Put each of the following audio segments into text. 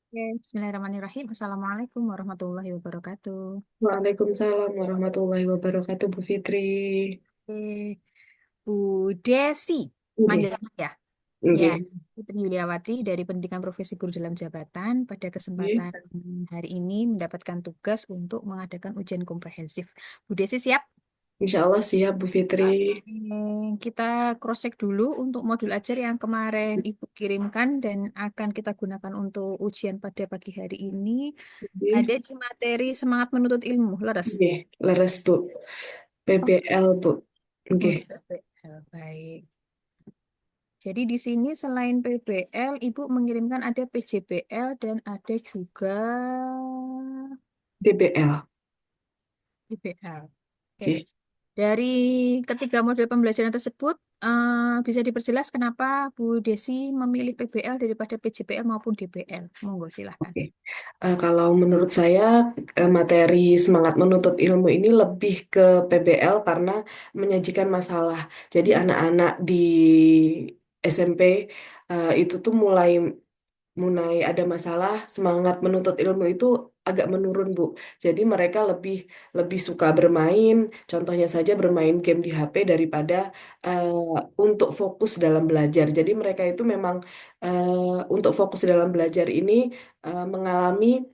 Oke, Bismillahirrahmanirrahim. Assalamualaikum warahmatullahi wabarakatuh. Waalaikumsalam warahmatullahi wabarakatuh, Bu Fitri. Oke, Bu Desi, manggil Oke, ya. Ya, oke, Putri Yuliawati dari Pendidikan Profesi Guru dalam Jabatan pada oke. kesempatan hari ini mendapatkan tugas untuk mengadakan ujian komprehensif. Bu Desi siap? Insya Allah siap, Bu Fitri. Oke, kita cross-check dulu untuk modul ajar yang kemarin Ibu kirimkan dan akan kita gunakan untuk ujian pada pagi hari ini. Ada Oke, di materi semangat menuntut ilmu, leres. oke. Leres, Bu. Oke. PBL, Bu. Oke, PBL, baik. Jadi di sini selain PBL, Ibu mengirimkan ada PJBL dan ada juga DBL. IBL. Oke. Oke, Dari ketiga model pembelajaran tersebut, bisa diperjelas kenapa Bu Desi memilih PBL daripada PJBL maupun DBL? Monggo silahkan. oke. Kalau menurut saya, materi semangat menuntut ilmu ini lebih ke PBL karena menyajikan masalah. Jadi anak-anak di SMP itu tuh mulai mulai ada masalah, semangat menuntut ilmu itu agak menurun, Bu. Jadi mereka lebih lebih suka bermain, contohnya saja bermain game di HP daripada untuk fokus dalam belajar. Jadi mereka itu memang untuk fokus dalam belajar ini mengalami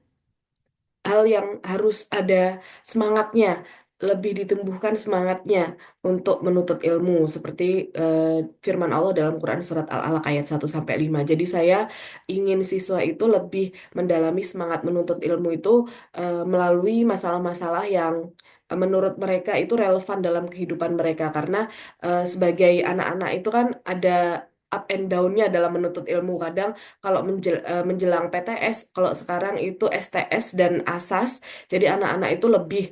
hal yang harus ada semangatnya, lebih ditumbuhkan semangatnya untuk menuntut ilmu seperti eh, firman Allah dalam Quran surat Al-Alaq ayat 1 sampai 5. Jadi saya ingin siswa itu lebih mendalami semangat menuntut ilmu itu melalui masalah-masalah yang menurut mereka itu relevan dalam kehidupan mereka karena sebagai anak-anak itu kan ada up and down-nya dalam menuntut ilmu. Kadang kalau menjelang PTS, kalau sekarang itu STS dan ASAS, jadi anak-anak itu lebih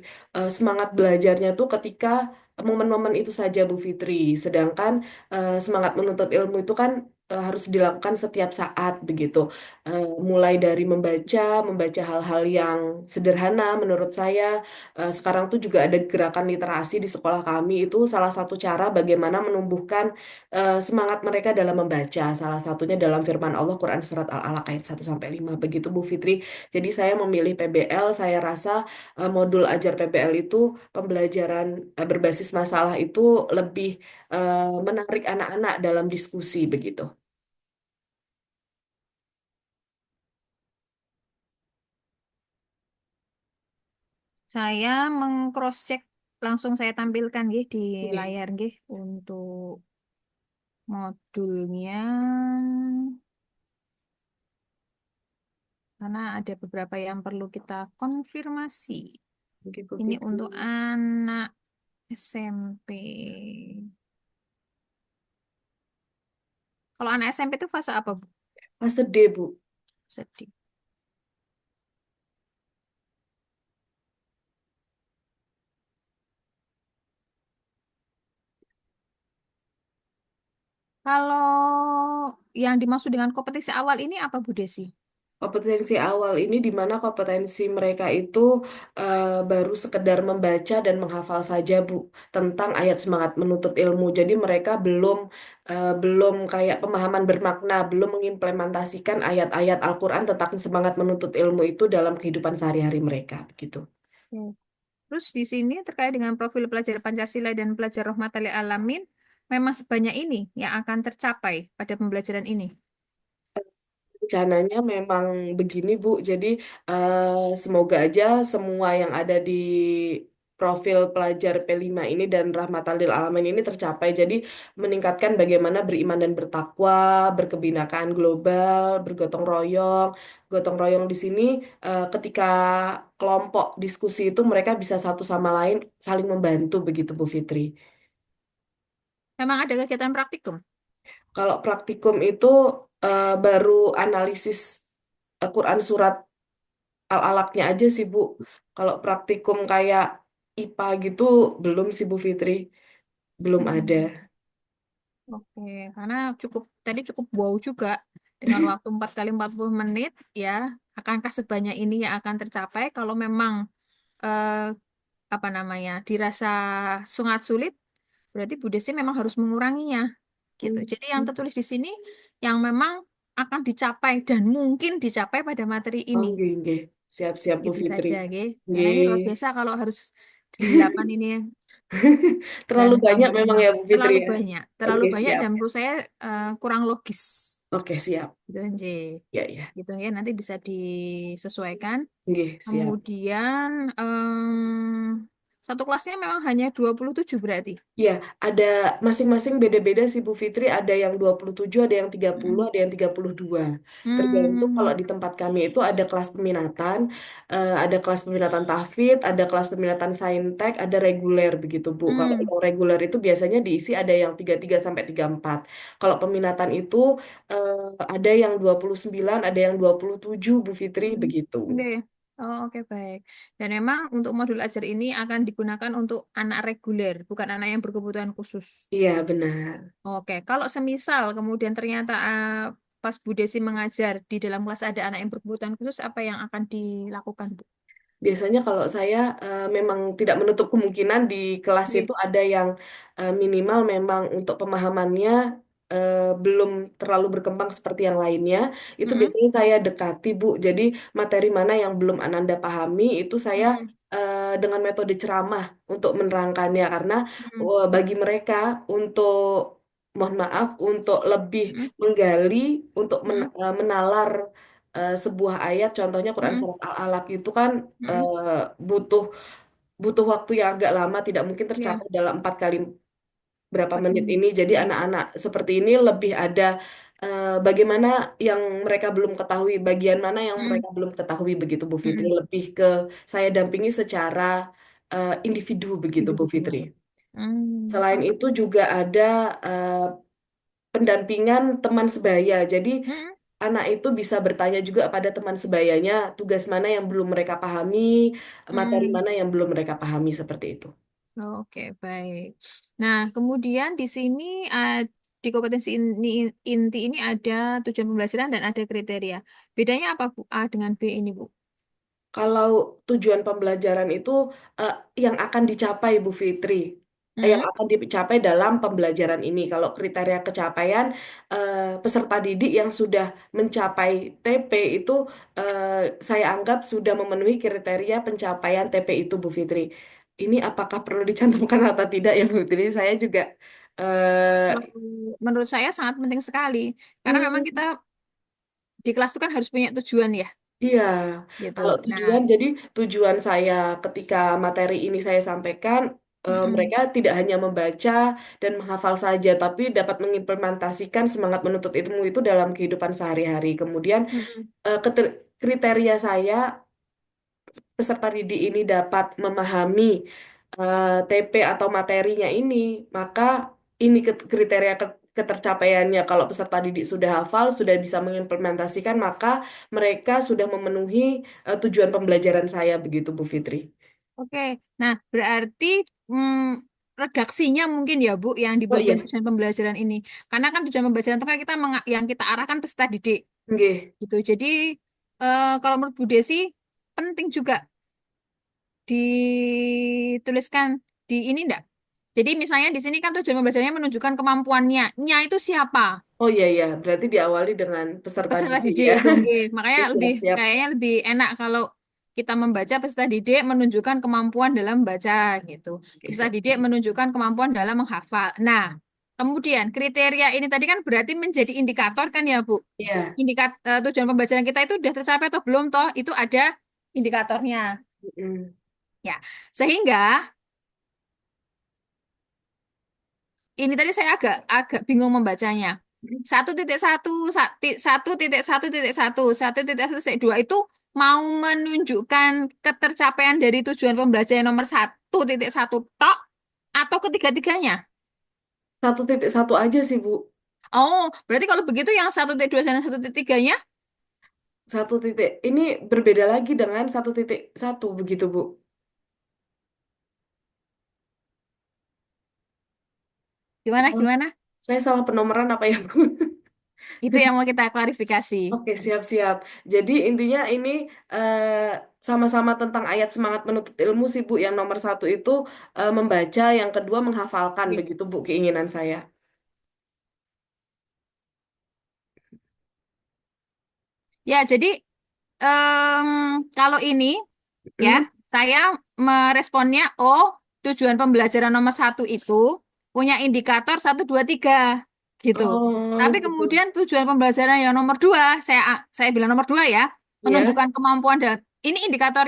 semangat belajarnya tuh ketika momen-momen itu saja, Bu Fitri. Sedangkan semangat menuntut ilmu itu kan harus dilakukan setiap saat begitu. Mulai dari membaca hal-hal yang sederhana menurut saya. Sekarang tuh juga ada gerakan literasi di sekolah kami itu salah satu cara bagaimana menumbuhkan semangat mereka dalam membaca. Salah satunya dalam firman Allah Quran surat Al-Alaq ayat 1 sampai 5. Begitu Bu Fitri. Jadi saya memilih PBL, saya rasa modul ajar PBL itu pembelajaran berbasis masalah itu lebih menarik anak-anak dalam diskusi begitu. Saya meng-cross-check langsung saya tampilkan nggih di Oke. layar nggih untuk modulnya. Karena ada beberapa yang perlu kita konfirmasi. Oke, Bu Ini Fitri. untuk anak SMP. Kalau anak SMP itu fase apa, Bu? Fase D, Bu. Sedih. Kalau yang dimaksud dengan kompetisi awal ini apa, Bu Desi? Kompetensi awal ini di mana kompetensi mereka itu baru sekedar membaca dan menghafal saja, Bu, tentang ayat semangat menuntut ilmu. Jadi mereka belum kayak pemahaman bermakna, belum mengimplementasikan ayat-ayat Al-Qur'an tentang semangat menuntut ilmu itu dalam kehidupan sehari-hari mereka, begitu. Hmm. Terus di sini terkait dengan profil pelajar Pancasila dan pelajar Rahmatan lil Alamin, memang sebanyak ini yang akan tercapai pada pembelajaran ini. Rencananya memang begini, Bu. Jadi semoga aja semua yang ada di profil pelajar P5 ini dan Rahmatan lil Alamin ini tercapai. Jadi meningkatkan bagaimana beriman dan bertakwa, berkebinekaan global, bergotong royong. Gotong royong di sini ketika kelompok diskusi itu mereka bisa satu sama lain saling membantu begitu, Bu Fitri. Memang ada kegiatan praktikum. Kalau praktikum itu baru analisis Quran surat al-alaknya aja sih, Bu. Kalau praktikum kayak IPA gitu belum sih, Bu Fitri. Belum ada. Hmm. Oke, karena tadi cukup wow juga dengan waktu 4 kali 40 menit ya. Akankah sebanyak ini yang akan tercapai kalau memang eh, apa namanya dirasa sangat sulit, berarti Bu Desi memang harus menguranginya gitu. Hmm. Jadi yang tertulis di sini yang memang akan dicapai dan mungkin dicapai pada materi Oh, ini. nggih, nggih. Siap-siap Bu Itu Fitri. saja, Ge. Karena ini Nggih. luar biasa kalau harus 8 ini dan Terlalu banyak memang tambahnya ya Bu Fitri terlalu ya. banyak. Terlalu Oke, banyak siap. dan menurut saya kurang logis. Oke, siap. Gitu, J. Ya, ya. Gitu ya, nanti bisa disesuaikan. Nggih, siap. Kemudian satu kelasnya memang hanya 27 berarti. Ya, ada masing-masing beda-beda sih Bu Fitri. Ada yang 27, ada yang 30, Mm. ada yang 32. Tergantung kalau Hmm. di tempat kami itu ada kelas peminatan, ada kelas peminatan tahfidz, ada kelas peminatan saintek, ada reguler begitu Bu. Kalau Hmm. yang reguler itu biasanya diisi ada yang 33 sampai 34. Kalau peminatan itu eh, ada yang 29, ada yang 27 Bu Fitri Hmm. begitu. Oke. Oh, oke baik. Dan memang untuk modul ajar ini akan digunakan untuk anak reguler, bukan anak yang berkebutuhan khusus. Iya, benar. Oke, kalau semisal kemudian ternyata pas Bu Desi mengajar di dalam kelas ada anak yang berkebutuhan khusus, apa yang akan dilakukan, Bu? Biasanya kalau saya memang tidak menutup kemungkinan di kelas Oke. itu ada yang minimal memang untuk pemahamannya belum terlalu berkembang seperti yang lainnya. Itu Mm-mm. biasanya saya dekati, Bu. Jadi materi mana yang belum Ananda pahami itu saya Mm-mm. dengan metode ceramah untuk menerangkannya karena Mm-mm. bagi mereka untuk mohon maaf untuk lebih Mm-mm. menggali untuk Mm-mm. menalar sebuah ayat contohnya Quran Mm-mm. surat Al-Alaq itu kan Mm-mm. eh, butuh butuh waktu yang agak lama tidak mungkin Ya, tercapai dalam 4 kali berapa 4 menit menit. ini jadi Ya. anak-anak seperti ini lebih ada bagaimana yang mereka belum ketahui bagian mana yang Mm-mm. mereka belum ketahui begitu Bu Fitri Mm-mm. lebih ke saya dampingi secara individu begitu Bu Fitri. Individual. Selain itu Oke. juga ada eh, pendampingan teman sebaya. Jadi Mm-mm. anak itu bisa bertanya juga pada teman sebayanya tugas mana yang belum mereka pahami, materi Mm. mana yang belum mereka pahami seperti itu. Oke, baik. Nah, kemudian di sini di kompetensi inti ini ada tujuan pembelajaran dan ada kriteria. Bedanya apa, Bu? A dengan B ini, Bu? Kalau tujuan pembelajaran itu eh, yang akan dicapai Bu Fitri, yang Mm. akan dicapai dalam pembelajaran ini. Kalau kriteria kecapaian peserta didik yang sudah mencapai TP itu eh, saya anggap sudah memenuhi kriteria pencapaian TP itu Bu Fitri. Ini apakah perlu dicantumkan atau tidak ya Bu Fitri? Saya juga Kalau menurut saya sangat penting sekali. Karena memang kita hmm, di kelas itu kan harus punya tujuan ya, iya, gitu. kalau Nah, tujuan, jadi tujuan saya ketika materi ini saya sampaikan, mm-mm, mereka tidak hanya membaca dan menghafal saja, tapi dapat mengimplementasikan semangat menuntut ilmu itu dalam kehidupan sehari-hari. Kemudian, mm-mm. kriteria saya peserta didik ini dapat memahami TP atau materinya ini, maka ini kriteria ketercapaiannya. Kalau peserta didik sudah hafal, sudah bisa mengimplementasikan, maka mereka sudah memenuhi tujuan pembelajaran saya, begitu Bu Fitri. Oke. Nah, berarti redaksinya mungkin ya, Bu, yang di Oh bagian iya, tujuan pembelajaran ini. Karena kan tujuan pembelajaran itu kan kita yang kita arahkan peserta didik, nggih. gitu. Jadi, kalau menurut Bu Desi, penting juga dituliskan di ini enggak? Jadi misalnya di sini kan tujuan pembelajarannya menunjukkan kemampuannya. Nya itu siapa? Oh iya, iya, berarti diawali dengan peserta Peserta didik didik ya. itu nggih. Makanya lebih Siap-siap. kayaknya lebih enak kalau kita membaca peserta didik menunjukkan kemampuan dalam membaca gitu. Oke, Peserta siap. didik menunjukkan kemampuan dalam menghafal. Nah, kemudian kriteria ini tadi kan berarti menjadi indikator kan ya, Bu? Iya. Tujuan pembelajaran kita itu sudah tercapai atau belum toh? Itu ada indikatornya. Mm. Ya. Sehingga ini tadi saya agak agak bingung membacanya. 1.1, 1.1.1.1 itu mau menunjukkan ketercapaian dari tujuan pembelajaran nomor 1.1 tok atau ketiga-tiganya? 1.1 aja sih Bu. Oh, berarti kalau begitu yang 1.2 dan 1.3-nya 1 titik. Ini berbeda lagi dengan 1.1 begitu Bu. gimana Salah- gimana? Saya salah penomoran apa ya Bu? Itu yang mau kita klarifikasi. Oke, siap-siap. Jadi intinya ini eh, sama-sama tentang ayat semangat menuntut ilmu sih Bu. Yang nomor 1 itu membaca, yang kedua menghafalkan. Oke. Begitu Bu keinginan saya. Ya, jadi em, kalau ini ya, Hmm. saya meresponnya, oh, tujuan pembelajaran nomor satu itu punya indikator satu, dua, tiga, gitu. Oh, Tapi gitu. kemudian tujuan pembelajaran yang nomor dua, saya bilang nomor dua ya, Ya. menunjukkan kemampuan dalam ini indikator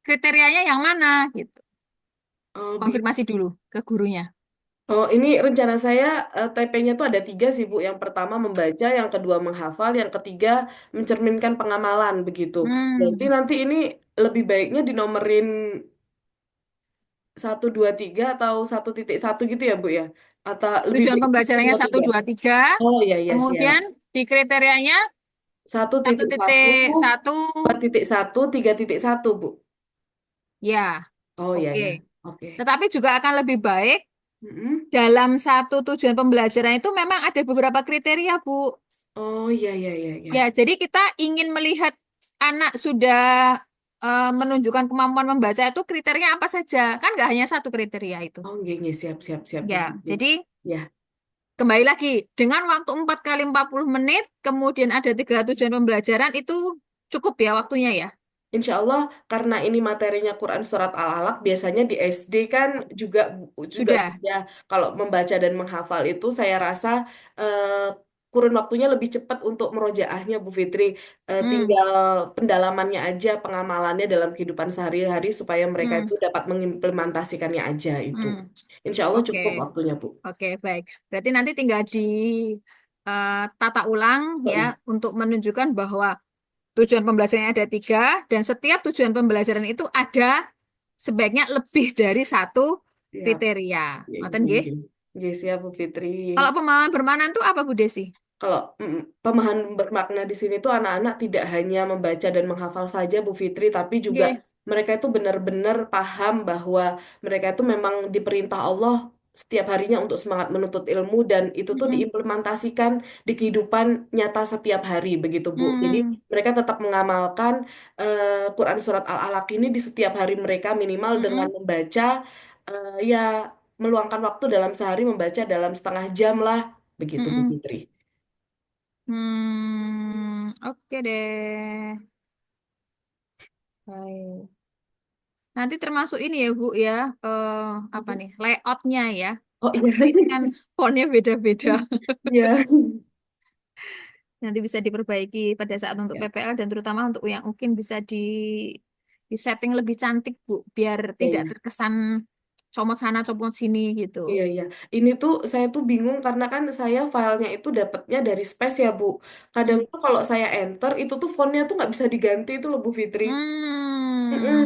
kriterianya yang mana, gitu. Oh, Konfirmasi dulu ke gurunya. Oh, ini rencana saya TP-nya tuh ada tiga sih, Bu. Yang pertama membaca, yang kedua menghafal, yang ketiga mencerminkan pengamalan begitu. Berarti Hmm, nanti ini lebih baiknya dinomerin 1, 2, 3 atau 1,1 gitu ya, Bu ya? Atau lebih tujuan baik satu, pembelajarannya dua, satu, tiga. dua, tiga. Oh iya iya siap. Kemudian di kriterianya Satu satu titik satu, titik satu, 2,1, 3,1, Bu. ya, Oh iya oke. ya. Oke. Tetapi juga akan lebih baik Mm-mm. dalam satu tujuan pembelajaran itu memang ada beberapa kriteria, Bu. Oh iya iya iya Ya, iya. jadi kita ingin melihat anak sudah menunjukkan kemampuan membaca itu kriteria apa saja. Kan nggak hanya satu kriteria itu. Oh iya, iya, siap siap siap Bu Ya, Fitri. jadi Ya. kembali lagi dengan waktu 4 kali 40 menit, kemudian ada tiga tujuan pembelajaran itu cukup ya waktunya ya. Insya Allah karena ini materinya Quran Surat Al-Alaq biasanya di SD kan juga juga Sudah. sudah kalau membaca dan menghafal itu saya rasa eh, kurun waktunya lebih cepat untuk merojaahnya Bu Fitri. Hmm, Tinggal pendalamannya aja pengamalannya dalam kehidupan sehari-hari supaya mereka hmm, itu dapat mengimplementasikannya aja itu. hmm. Insya Allah Oke, cukup waktunya Bu. oke, baik. Berarti nanti tinggal di tata ulang Oh ya iya, untuk menunjukkan bahwa tujuan pembelajarannya ada tiga dan setiap tujuan pembelajaran itu ada sebaiknya lebih dari satu siap. kriteria. Iya, Ngoten iya, nggih? iya. Iya, siap Bu Fitri. Kalau pemahaman bermanan itu apa Bu Desi? Kalau pemahaman bermakna di sini tuh anak-anak tidak hanya membaca dan menghafal saja Bu Fitri, tapi juga Nggih. mereka itu benar-benar paham bahwa mereka itu memang diperintah Allah setiap harinya untuk semangat menuntut ilmu dan itu tuh Mm-mm. diimplementasikan di kehidupan nyata setiap hari begitu Bu. Jadi Mm-mm. mereka tetap mengamalkan Quran Surat Al-Alaq ini di setiap hari mereka minimal dengan Mm-mm. membaca ya meluangkan waktu dalam sehari membaca dalam setengah jam lah begitu Bu Mm-mm. Fitri. Oke deh. Baik. Nanti termasuk ini ya Bu ya, eh, apa nih, layoutnya ya. Oh Karena iya, kan ini kan fontnya beda-beda. iya, Nanti bisa diperbaiki pada saat untuk ya, PPL dan terutama untuk yang mungkin bisa di setting lebih cantik Bu, biar iya, tidak iya. terkesan comot sana comot sini gitu. Iya, iya. Ini tuh saya tuh bingung karena kan saya filenya itu dapatnya dari Space ya, Bu. Kadang Hmm. tuh kalau saya enter itu tuh fontnya tuh nggak bisa diganti itu loh, Bu Fitri.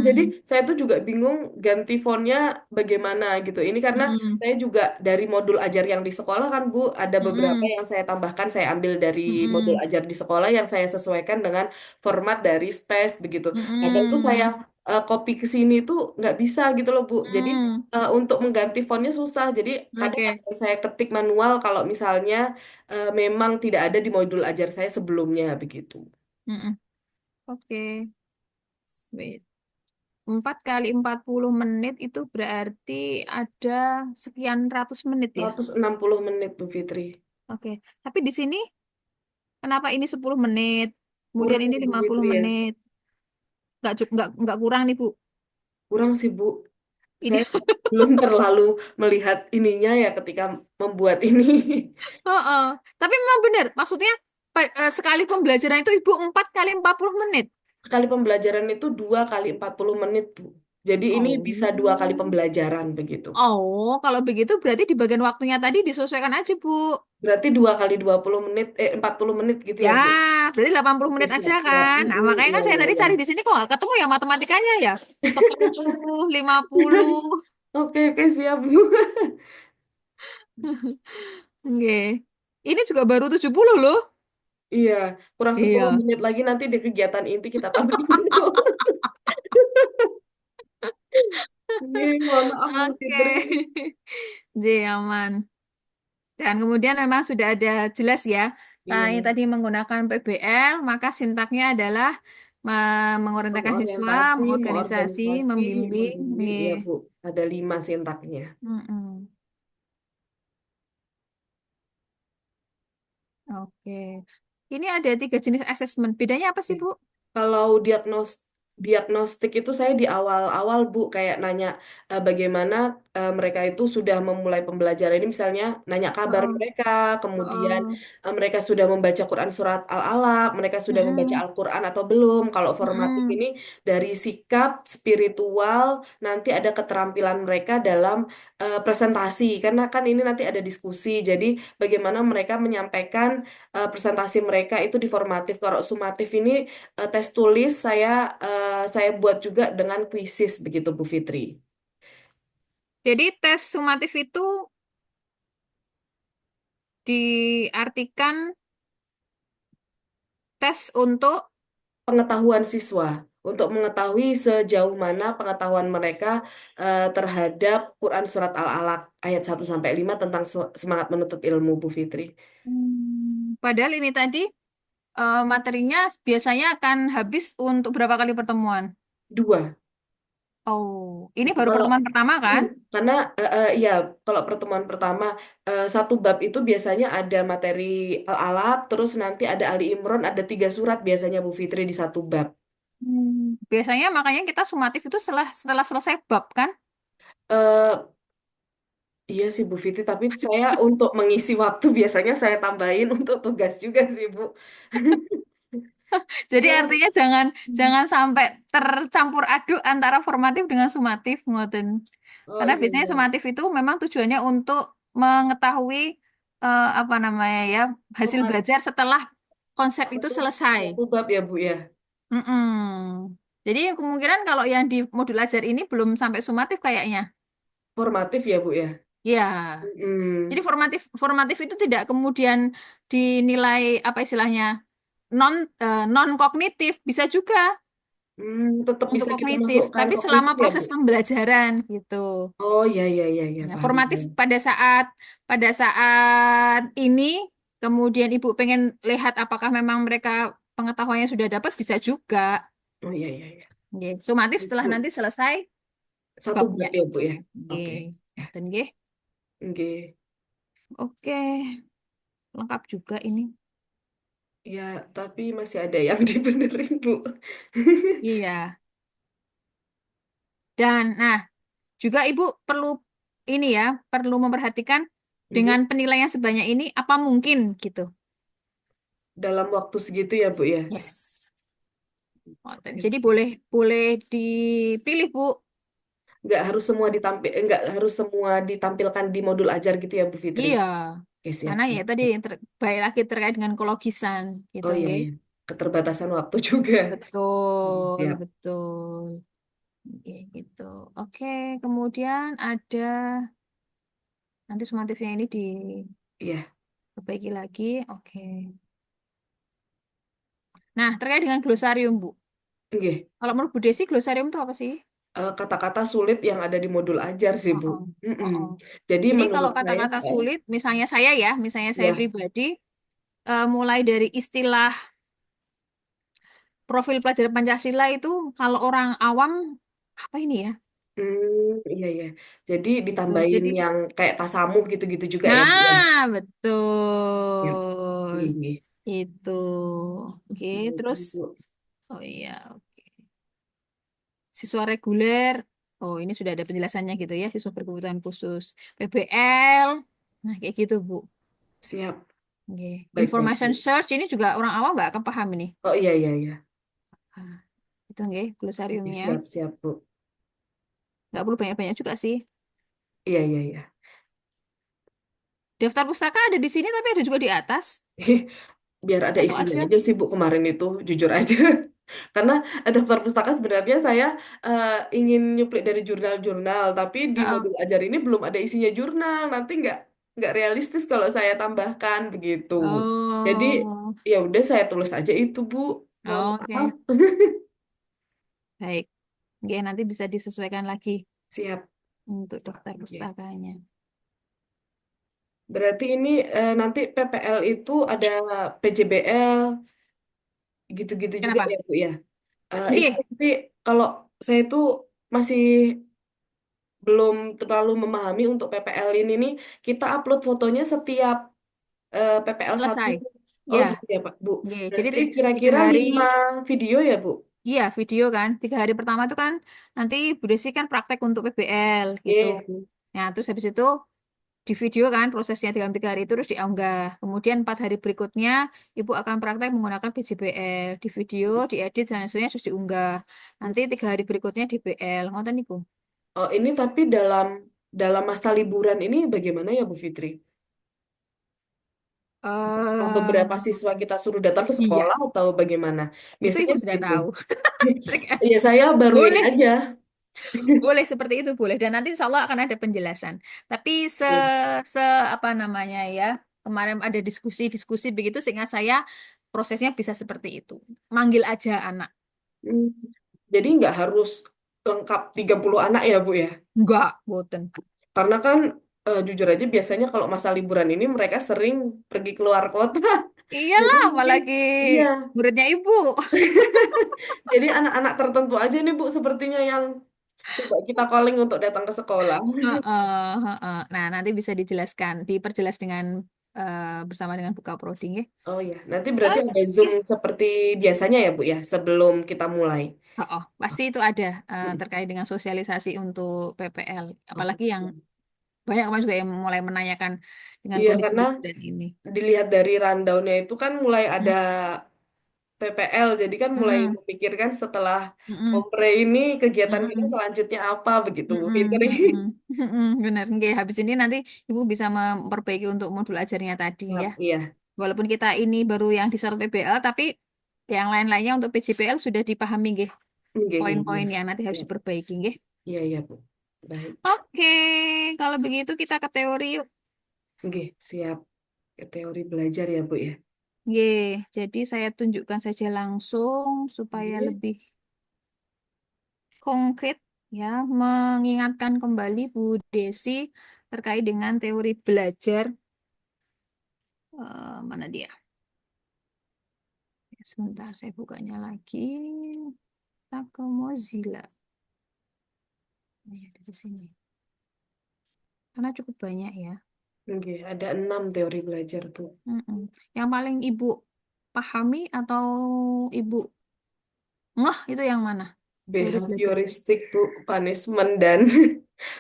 Jadi Hmm. saya tuh juga bingung ganti fontnya bagaimana gitu. Ini karena Hmm. saya juga dari modul ajar yang di sekolah kan Bu, ada beberapa Hmm. yang saya tambahkan, saya ambil dari modul Hmm. ajar di sekolah yang saya sesuaikan dengan format dari Space begitu. Kadang tuh saya Hmm. copy ke sini tuh nggak bisa gitu loh Bu. Jadi Hmm. untuk mengganti fontnya susah. Jadi kadang Oke. akan saya ketik manual kalau misalnya memang tidak ada di modul ajar saya sebelumnya begitu. Hmm. Oke. Sweet. 4 kali 40 menit itu berarti ada sekian ratus menit ya. 160 menit Bu Fitri. Oke. Tapi di sini kenapa ini 10 menit? Kemudian Kurang ini ya Bu 50 Fitri ya. menit. Nggak kurang nih, Bu. Kurang sih Bu. Ini Saya belum terlalu melihat ininya ya ketika membuat ini. oh, oh. Tapi memang benar. Maksudnya sekali pembelajaran itu Ibu 4 kali 40 menit. Sekali pembelajaran itu 2 kali 40 menit Bu. Jadi ini bisa 2 kali Oh. pembelajaran begitu. Oh, kalau begitu berarti di bagian waktunya tadi disesuaikan aja, Bu. Berarti 2 kali 20 menit, 40 menit gitu Ya, ya Bu. berarti 80 Oke menit aja siap-siap. kan. Nah, makanya Iya kan saya iya tadi iya. cari di sini kok nggak ketemu ya matematikanya ya. 10, 50. Oke oke siap Bu. Oke. Ini juga baru 70 loh. Iya, kurang 10 Iya. menit lagi nanti di kegiatan inti kita tambahin. Ini mohon maaf Bu Oke. Fitri. J aman. Dan kemudian memang sudah ada jelas ya. Ini Iya. tadi menggunakan PBL, maka sintaknya adalah mengorientasikan siswa, Mengorientasi, mengorganisasi, mengorganisasi, membimbing. membimbing. Nggih. Iya, Bu. Ada 5 sintaknya. Mm-mm. Oke. Ini ada tiga jenis asesmen. Bedanya apa sih, Bu? Kalau diagnostik itu saya di awal-awal Bu kayak nanya bagaimana mereka itu sudah memulai pembelajaran ini misalnya nanya kabar Oh, mereka, kemudian oh, mereka sudah membaca Quran surat Al-Alaq, mereka sudah membaca mm-mm, Al-Quran atau belum. Kalau formatif mm-mm. ini dari sikap spiritual, nanti ada keterampilan mereka dalam presentasi karena kan ini nanti ada diskusi. Jadi bagaimana mereka menyampaikan presentasi mereka itu di formatif. Kalau sumatif ini tes tulis saya buat juga dengan kuisis begitu Bu Fitri. Jadi tes sumatif itu diartikan tes untuk Pengetahuan siswa untuk mengetahui sejauh mana pengetahuan mereka terhadap Quran Surat Al-Alaq ayat 1 sampai 5 tentang semangat menuntut ilmu Bu Fitri. padahal ini tadi materinya biasanya akan habis untuk berapa kali pertemuan? Dua. Oh, ini baru Kalau pertemuan pertama kan? karena ya kalau pertemuan pertama satu bab itu biasanya ada materi Al-Alaq, terus nanti ada Ali Imran, ada 3 surat biasanya Bu Fitri di satu bab. Biasanya makanya kita sumatif itu setelah setelah selesai bab kan? Eh, iya sih Bu Fitri, tapi saya untuk mengisi waktu biasanya saya tambahin untuk tugas juga sih Bu. Jadi Iya. artinya jangan jangan sampai tercampur aduk antara formatif dengan sumatif, ngoten. Oh Karena iya biasanya iya. sumatif itu memang tujuannya untuk mengetahui apa namanya ya hasil Format belajar setelah konsep itu satu selesai. satu bab ya Bu ya. Mm-mm. Jadi kemungkinan kalau yang di modul ajar ini belum sampai sumatif kayaknya. Formatif ya Bu ya. Ya. Jadi Hmm. formatif formatif itu tidak kemudian dinilai apa istilahnya non non kognitif bisa juga Tetap untuk bisa kita kognitif, masukkan tapi selama kognitif ya Bu. proses pembelajaran gitu. Oh iya iya iya iya Ya, paham formatif paham. pada saat ini kemudian ibu pengen lihat apakah memang mereka pengetahuannya sudah dapat bisa juga. Oh iya iya iya. Nggih. Sumatif setelah Bu, nanti selesai satu babnya bab ya Bu itu. ya. Nggih. Oke. Ya, Ngoten nggih. oke. Oke, lengkap juga ini. Ya, tapi masih ada yang dibenerin Bu. Iya. Dan nah, juga Ibu perlu ini ya, perlu memperhatikan dengan Mhm. penilaian sebanyak ini apa mungkin gitu. Dalam waktu segitu ya Bu ya. Yes. Ngoten. Siap, Jadi siap. boleh boleh dipilih Bu. Nggak harus semua ditampilkan di modul ajar gitu ya Bu Fitri. Iya. Oke, siap, Karena ya siap, tadi siap. baik lagi terkait dengan kologisan gitu Oh iya, nggih. iya. Keterbatasan waktu juga. Betul, Siap. betul. Nggih, gitu. Oke, kemudian ada nanti sumatifnya ini Iya. diperbaiki lagi. Oke. Nah, terkait dengan glosarium, Bu. Oke. Kalau menurut Bu Desi, glosarium itu apa sih? Kata-kata sulit yang ada di modul ajar sih, Oh, Bu. oh, oh, Mm-mm. oh. Jadi Jadi kalau menurut saya, kata-kata sulit, misalnya saya ya, misalnya saya ya, pribadi, mulai dari istilah profil pelajar Pancasila itu, kalau orang awam, apa ini ya? iya, iya. Jadi Gitu. ditambahin Jadi, yang kayak tasamuh gitu-gitu juga ya, Bu. Ya. nah, Siap. betul. Iya. Itu. Oke, terus, Iya. oh iya, oke. Siswa reguler, oh ini sudah ada penjelasannya gitu ya, siswa berkebutuhan khusus. PBL, nah kayak gitu, Bu. Siap. Oke. Baik, baik, Information Bu. search ini juga orang awam nggak akan paham ini. Oh iya, iya, iya. Ah, itu nggih, Oke, glosariumnya. siap, siap, Bu. Nggak perlu banyak-banyak juga sih. Iya, iya, iya. Daftar pustaka ada di sini tapi ada juga di atas. Biar ada Satu isinya aja. aja sih Bu kemarin itu jujur aja karena daftar pustaka sebenarnya saya eh, ingin nyuplik dari jurnal-jurnal tapi di Heeh. modul ajar ini belum ada isinya jurnal nanti nggak realistis kalau saya tambahkan begitu jadi Oh, ya udah saya tulis aja itu Bu mohon maaf. oke. Baik. Oke, nanti bisa disesuaikan lagi Siap. untuk daftar Oke. pustakanya. Berarti ini nanti PPL itu ada PJBL gitu-gitu juga Kenapa? ya Bu ya. Itu Oke, nanti kalau saya itu masih belum terlalu memahami untuk PPL ini nih, kita upload fotonya setiap PPL 1 selesai. Oh Ya, gitu ya Pak, Bu. nggih. Jadi Berarti tiga kira-kira hari, 5 video ya Bu? iya video kan. 3 hari pertama itu kan nanti Bu Desi kan praktek untuk PBL gitu. Iya, Bu. Nah, terus habis itu di video kan prosesnya dalam 3 hari itu terus diunggah. Kemudian 4 hari berikutnya Ibu akan praktek menggunakan PJBL. Di video, diedit dan hasilnya terus diunggah. Nanti 3 hari berikutnya di BL. Ngoten niku. Oh ini tapi dalam masa liburan ini bagaimana ya Bu Fitri? Apa eh beberapa siswa kita suruh datang ke iya, sekolah atau bagaimana? itu Biasanya Ibu sudah begitu. tahu. Iya saya baru ini Boleh, aja. boleh seperti itu boleh. Dan nanti insya Allah akan ada penjelasan. Tapi Iya. se apa namanya ya, kemarin ada diskusi-diskusi begitu sehingga saya prosesnya bisa seperti itu. Manggil aja anak. Hmm. Jadi nggak harus lengkap 30 anak ya Bu ya? Enggak, boten. Karena kan jujur aja biasanya kalau masa liburan ini mereka sering pergi keluar kota. Jadi Iyalah, mungkin apalagi iya. muridnya ibu. Jadi anak-anak tertentu aja nih Bu sepertinya yang coba kita calling untuk datang ke sekolah. Heeh, heeh. Nah, nanti bisa dijelaskan, diperjelas dengan bersama dengan Buka Prodi, nggih. Oh ya, nanti berarti ada Zoom Oke. seperti biasanya ya Bu ya sebelum kita mulai. Oh, pasti itu ada terkait dengan sosialisasi untuk PPL. Oh, Apalagi yang banyak kemarin juga yang mulai menanyakan dengan iya kondisi karena dan ini. dilihat dari rundownnya itu kan mulai ada Hmm. PPL, jadi kan mulai Mm-mm. memikirkan setelah Mm-mm. Kompre ini kegiatan kita Mm-mm. selanjutnya apa begitu Bu Mm-mm. Fitri. Mm-mm. Mm-mm. Benar, nggih. Habis ini nanti Ibu bisa memperbaiki untuk modul ajarnya tadi ya. Iya, Walaupun kita ini baru yang disorot PBL, tapi yang lain-lainnya untuk PJBL sudah dipahami, nggih. nggih, nggih, Poin-poin nggih. yang nanti harus Iya, diperbaiki, nggih. iya, iya, Bu. Baik. Oke, kalau begitu kita ke teori yuk. Nggih, siap. Teori belajar ya, Bu ya. Nggih, jadi saya tunjukkan saja langsung supaya Nggih, lebih konkret ya, mengingatkan kembali Bu Desi terkait dengan teori belajar. Mana dia? Ya, sebentar, saya bukanya lagi. Kita ke Mozilla. Nah, ya, dari sini. Karena cukup banyak ya. nggih, ada 6 teori belajar, Bu. Mm-mm. Yang paling Ibu pahami atau Ibu ngeh itu yang mana? Teori belajar. Behavioristik, Bu, punishment dan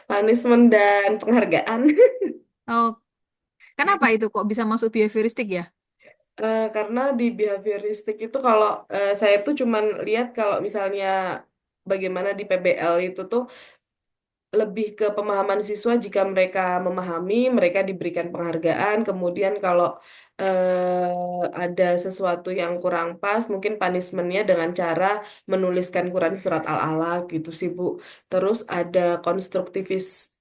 punishment dan penghargaan. Oh, kenapa itu kok bisa masuk behavioristik ya? Karena di behavioristik itu kalau saya tuh cuman lihat kalau misalnya bagaimana di PBL itu tuh lebih ke pemahaman siswa jika mereka memahami, mereka diberikan penghargaan. Kemudian kalau ada sesuatu yang kurang pas, mungkin punishmentnya dengan cara menuliskan Quran surat Al-Alaq gitu sih Bu. Terus ada konstruktivisme,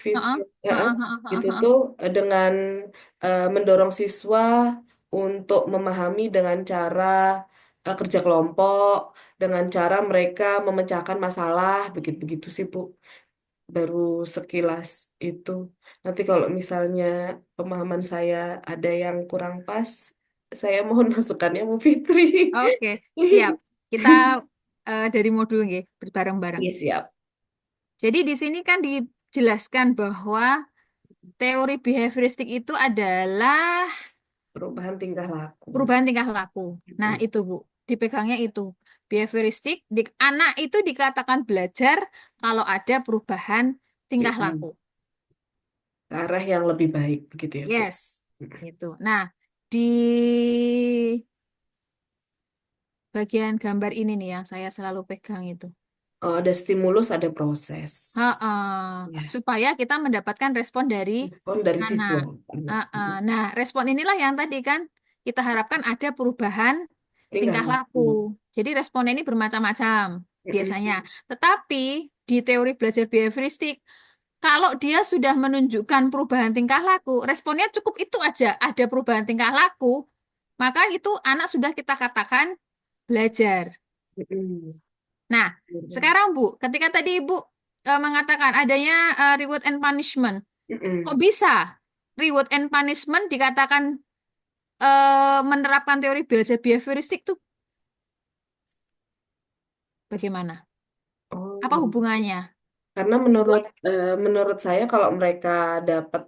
Heeh, heeh, heeh, heeh, gitu heeh. tuh dengan mendorong siswa untuk memahami dengan cara kerja kelompok dengan cara mereka memecahkan masalah begitu-begitu sih Bu. Baru sekilas itu. Nanti kalau misalnya pemahaman saya ada yang kurang pas, saya mohon masukannya Bu Fitri. Oke, siap. Kita dari modul nggih, bareng-bareng. Iya siap. Jadi di sini kan dijelaskan bahwa teori behavioristik itu adalah Perubahan tingkah laku. perubahan tingkah laku. Nah, Mm-mm. itu Bu, dipegangnya itu. Behavioristik, anak itu dikatakan belajar kalau ada perubahan tingkah laku. Mm-mm. Ke arah yang lebih baik begitu ya Bu. Yes, Mm-mm. itu. Nah, di bagian gambar ini nih yang saya selalu pegang itu. Oh, ada stimulus, ada proses. Heeh. Ya, Supaya kita mendapatkan respon dari respon dari anak. siswa. Anak. Heeh. Nah, respon inilah yang tadi kan kita harapkan ada perubahan Tingkah tingkah laku. laku. Jadi respon ini bermacam-macam biasanya. Mm-mm. Tetapi di teori belajar behavioristik, kalau dia sudah menunjukkan perubahan tingkah laku, responnya cukup itu aja, ada perubahan tingkah laku, maka itu anak sudah kita katakan belajar. Mm-mm. Nah, Benar. sekarang Bu, ketika tadi Ibu mengatakan adanya reward and punishment, kok Mm-mm. bisa reward and punishment dikatakan menerapkan teori belajar behavioristik tuh bagaimana? Oh, Apa hubungannya? karena Ibu? menurut saya kalau mereka dapat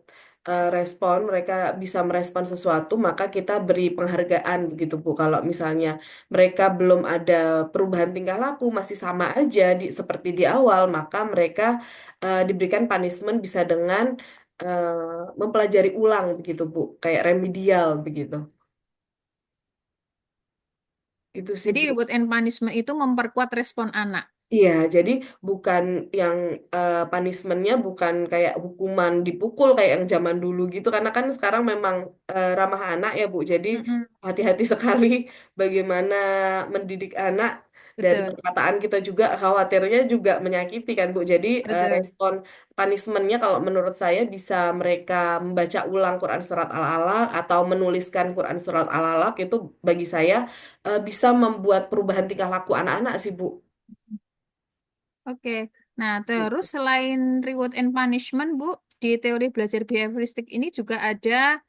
respon, mereka bisa merespon sesuatu, maka kita beri penghargaan begitu Bu. Kalau misalnya mereka belum ada perubahan tingkah laku, masih sama aja seperti di awal, maka mereka diberikan punishment bisa dengan mempelajari ulang begitu Bu, kayak remedial begitu. Itu sih Jadi Bu. reward and punishment itu memperkuat respon anak. Iya, jadi bukan yang punishmentnya bukan kayak hukuman dipukul kayak yang zaman dulu gitu, karena kan sekarang memang ramah anak ya Bu. Jadi Mm-mm, hati-hati sekali bagaimana mendidik anak dan betul, perkataan kita juga khawatirnya juga menyakiti kan Bu. Jadi betul. respon punishmentnya kalau menurut saya bisa mereka membaca ulang Quran Surat Al-Alaq atau menuliskan Quran Surat Al-Alaq itu bagi saya bisa membuat perubahan tingkah laku anak-anak sih Bu. Oke. Nah, terus selain reward and punishment, Bu, di teori belajar behavioristik ini juga ada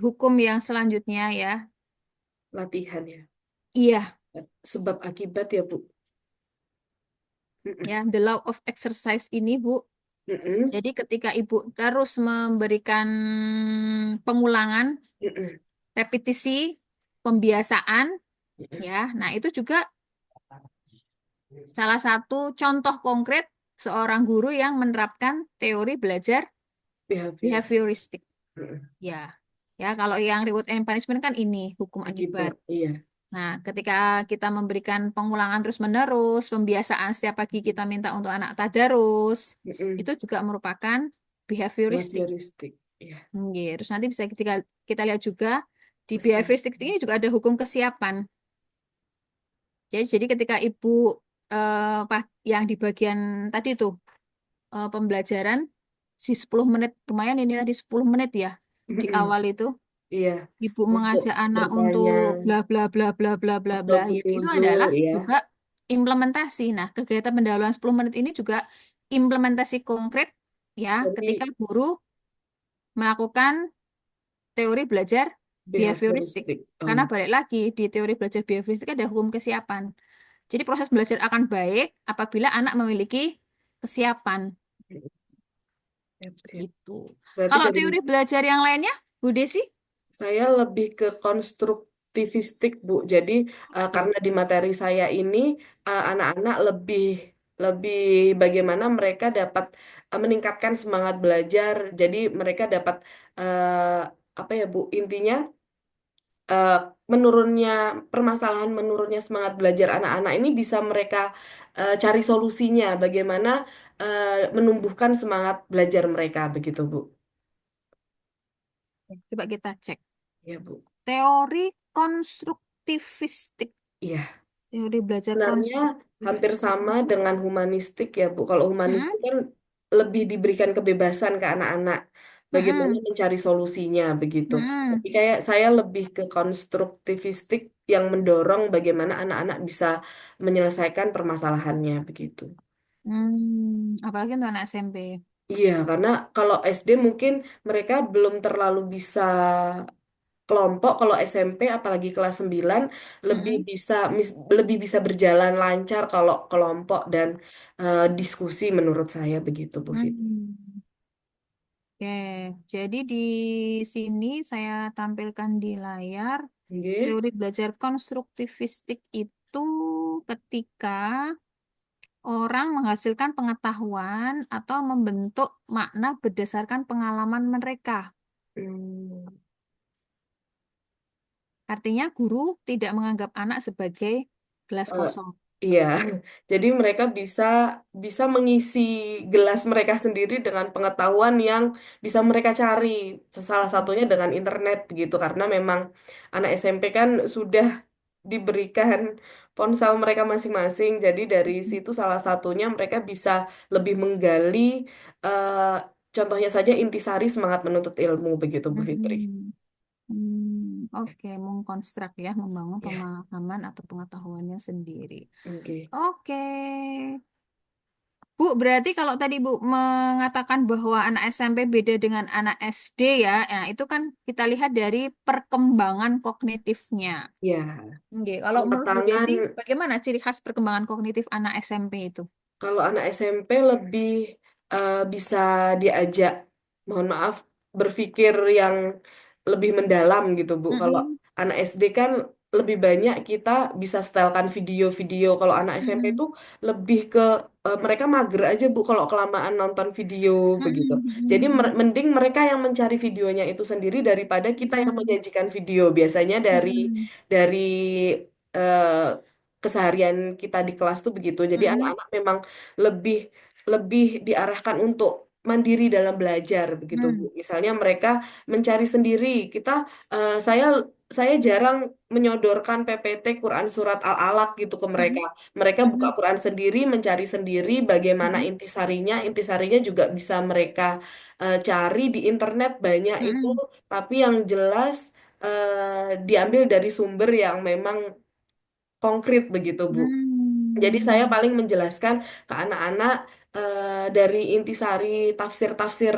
hukum yang selanjutnya ya. Latihan ya. Iya, Sebab akibat ya, Bu. Mm-mm. ya, the law of exercise ini, Bu. Mm-mm. Jadi ketika Ibu terus memberikan pengulangan, Mm-mm. repetisi, pembiasaan, Mm-mm. ya. Nah, itu juga salah satu contoh konkret seorang guru yang menerapkan teori belajar Behavior. behavioristik. Mm-mm. Ya, ya kalau yang reward and punishment kan ini hukum akibat. Akibat, iya. Nah, ketika kita memberikan pengulangan terus-menerus, pembiasaan setiap pagi kita minta untuk anak tadarus, Mm-mm. itu juga merupakan behavioristik. Behavioristik, iya. Terus nanti bisa kita kita lihat juga di Pesan. behavioristik ini juga ada hukum kesiapan. Jadi ketika ibu yang di bagian tadi tuh pembelajaran si 10 menit lumayan ini tadi 10 menit ya di Mm-mm. awal itu Iya, ibu untuk mengajak anak bertanya, untuk bla bla bla bla bla bla bla asbabun ya itu nuzul, adalah ya. juga implementasi. Nah, kegiatan pendahuluan 10 menit ini juga implementasi konkret ya ketika Jadi guru melakukan teori belajar behavioristik. behavioristik. Karena Oh. balik lagi di teori belajar behavioristik ada hukum kesiapan. Jadi proses belajar akan baik apabila anak memiliki kesiapan Siap, siap. gitu. Berarti Kalau dari teori belajar yang lainnya, Bu Desi? saya lebih ke konstruktivistik, Bu. Jadi Oke. karena di materi saya ini anak-anak lebih lebih bagaimana mereka dapat meningkatkan semangat belajar. Jadi mereka dapat eh, apa ya, Bu? Intinya eh, menurunnya permasalahan menurunnya semangat belajar anak-anak ini bisa mereka cari solusinya. Bagaimana menumbuhkan semangat belajar mereka begitu, Bu. Coba kita cek. Ya, Bu. Teori konstruktivistik. Iya. Teori belajar Sebenarnya hampir konstruktivistik. sama dengan humanistik ya, Bu. Kalau Mm-mm, humanistik kan lebih diberikan kebebasan ke anak-anak, bagaimana mm-mm, mencari solusinya begitu. mm-mm, Tapi kayak saya lebih ke konstruktivistik yang mendorong bagaimana anak-anak bisa menyelesaikan permasalahannya begitu. apalagi untuk anak SMP. Iya, karena kalau SD mungkin mereka belum terlalu bisa kelompok. Kalau SMP apalagi kelas 9 lebih Mm-mm, bisa lebih bisa berjalan lancar kalau kelompok dan diskusi menurut saya begitu Bu Fit. mm. Oke, jadi di sini saya tampilkan di layar Nggih. teori belajar konstruktivistik itu ketika orang menghasilkan pengetahuan atau membentuk makna berdasarkan pengalaman mereka. Hmm. Artinya guru tidak menganggap anak sebagai gelas Eh, kosong. iya, jadi mereka bisa bisa mengisi gelas mereka sendiri dengan pengetahuan yang bisa mereka cari. Salah satunya dengan internet begitu, karena memang anak SMP kan sudah diberikan ponsel mereka masing-masing. Jadi dari situ salah satunya mereka bisa lebih menggali, eh, contohnya saja intisari semangat menuntut ilmu begitu Bu Fitri. Hmm. Oke, mengkonstruk ya, membangun Ya, pemahaman atau pengetahuannya sendiri. oke. Oke, Bu, berarti kalau tadi Bu mengatakan bahwa anak SMP beda dengan anak SD ya, nah itu kan kita lihat dari perkembangan kognitifnya. Ya, Oke, kalau menurut Bu pertengahan. Desi, bagaimana ciri khas perkembangan kognitif anak SMP itu? Kalau anak SMP lebih bisa diajak, mohon maaf, berpikir yang lebih mendalam gitu Bu. Kalau Mm-mm. anak SD kan lebih banyak kita bisa setelkan video-video. Kalau anak SMP itu Mm-mm. lebih ke mereka mager aja Bu kalau kelamaan nonton video begitu. Mm-mm. Jadi Mm-mm. mending mereka yang mencari videonya itu sendiri daripada kita yang Mm-mm. menyajikan video. Biasanya Mm-mm. dari eh, keseharian kita di kelas tuh begitu. Jadi Mm-mm. anak-anak memang lebih lebih diarahkan untuk mandiri dalam belajar begitu Bu. Mm-mm. Misalnya mereka mencari sendiri. Saya jarang menyodorkan PPT Quran Surat Al-Alaq gitu ke mereka. Mereka buka Mm-mm. Quran sendiri, mencari sendiri bagaimana Mm-mm. intisarinya. Intisarinya juga bisa mereka cari di internet banyak itu. Mm-mm. Tapi yang jelas diambil dari sumber yang memang konkret begitu Bu. Jadi saya Mm-mm. paling menjelaskan ke anak-anak dari intisari tafsir-tafsir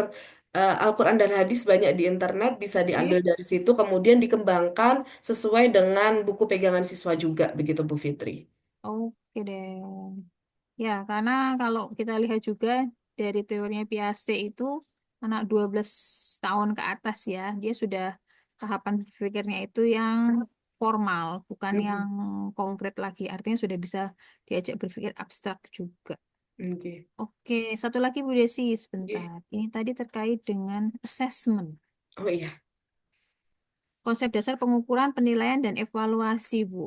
Al-Quran dan hadis banyak di internet bisa diambil Oke. dari situ kemudian dikembangkan sesuai dengan buku pegangan siswa juga begitu Bu Fitri. Oke deh. Ya, karena kalau kita lihat juga dari teorinya Piaget itu anak 12 tahun ke atas ya, dia sudah tahapan berpikirnya itu yang formal, bukan yang Mhm. konkret lagi. Artinya sudah bisa diajak berpikir abstrak juga. Oke. Oke, satu lagi Bu Desi, Oke. sebentar. Ini tadi terkait dengan assessment, Oh iya. konsep dasar pengukuran, penilaian, dan evaluasi, Bu.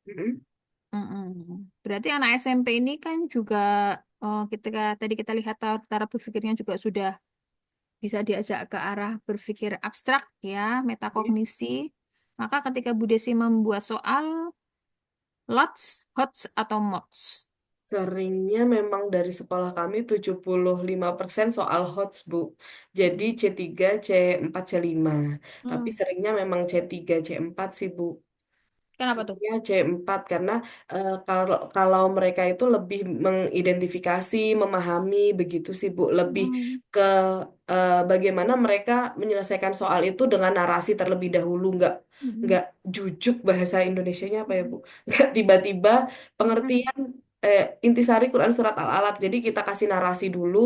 Mhm. Mm-mm. Berarti anak SMP ini kan juga ketika tadi kita lihat cara berpikirnya juga sudah bisa diajak ke arah berpikir abstrak ya, Oke. metakognisi. Maka ketika Bu Desi membuat soal lots, hots atau mods. Seringnya memang dari sekolah kami 75% soal HOTS, Bu. Jadi C3, C4, C5. Tapi Hmm. seringnya memang C3, C4 sih, Bu. Kenapa tuh? Sebenarnya C4 karena kalau kalau mereka itu lebih mengidentifikasi, memahami begitu sih Bu, lebih Hmm. ke bagaimana mereka menyelesaikan soal itu dengan narasi terlebih dahulu, Mm-mm. nggak jujuk bahasa Indonesianya apa ya Bu, nggak tiba-tiba Mm-mm. pengertian intisari Quran Surat Al-Alaq. Jadi kita kasih narasi dulu,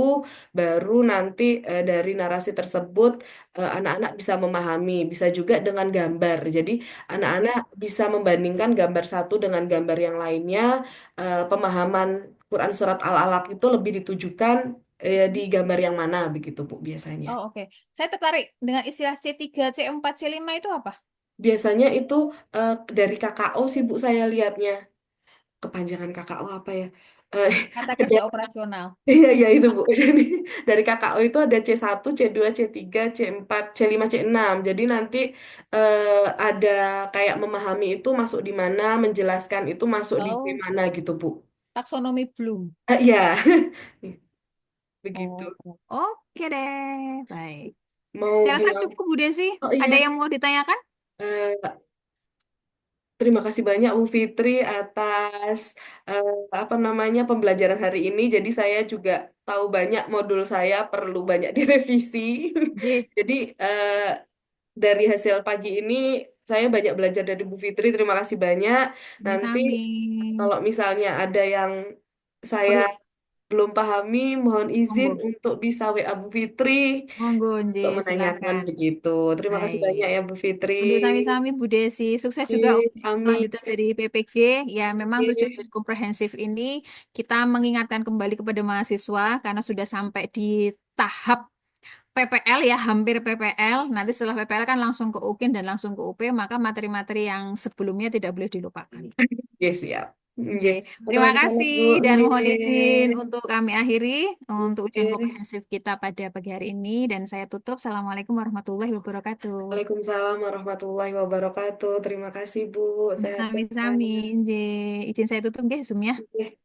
baru nanti dari narasi tersebut anak-anak bisa memahami, bisa juga dengan gambar. Jadi anak-anak Oke. bisa membandingkan gambar satu dengan gambar yang lainnya. Pemahaman Quran Surat Al-Alaq itu lebih ditujukan di gambar yang mana begitu Bu biasanya. Oh, oke. Saya tertarik dengan istilah C3, C4, C5 itu apa? Biasanya itu dari KKO sih Bu saya lihatnya. Kepanjangan KKO apa ya? Eh, Kata ada kerja operasional. iya iya itu Bu. Jadi dari KKO itu ada C1, C2, C3, C4, C5, C6. Jadi nanti ada kayak memahami itu masuk di mana, menjelaskan itu masuk di C Oh, mana gitu Bu. taksonomi Bloom. Iya, begitu. Oh, oke deh. Baik. Mau Saya rasa bilang, cukup, Bu Desi. oh Ada iya, yang mau ditanyakan? eh, terima kasih banyak Bu Fitri atas apa namanya pembelajaran hari ini. Jadi saya juga tahu banyak modul saya perlu banyak direvisi. J. Jadi dari hasil pagi ini saya banyak belajar dari Bu Fitri. Terima kasih banyak. Nanti Sami. kalau misalnya ada yang saya Perlu. belum pahami, mohon izin Monggo. untuk bisa WA Bu Fitri Monggo, J. untuk menanyakan Silakan. begitu. Terima kasih banyak Baik. ya Bu Fitri. Untuk sami-sami Bu Desi, sukses juga Oke, untuk amin. kelanjutan dari PPG. Ya, memang tujuan Oke. dari komprehensif ini kita mengingatkan kembali kepada mahasiswa karena sudah sampai di tahap PPL ya, hampir PPL. Nanti setelah PPL kan langsung ke UKIN dan langsung ke UP, maka materi-materi yang sebelumnya tidak boleh dilupakan. Oke, siap. J. Oke. Terima Sama-sama, kasih Bu. dan Oke. mohon izin untuk kami akhiri untuk ujian Oke. komprehensif kita pada pagi hari ini dan saya tutup. Assalamualaikum warahmatullahi wabarakatuh. Waalaikumsalam warahmatullahi wabarakatuh. Terima kasih, Bu. Sehat-sehat. Sami-sami, J. Izin saya tutup, guys, Zoom ya. Oke.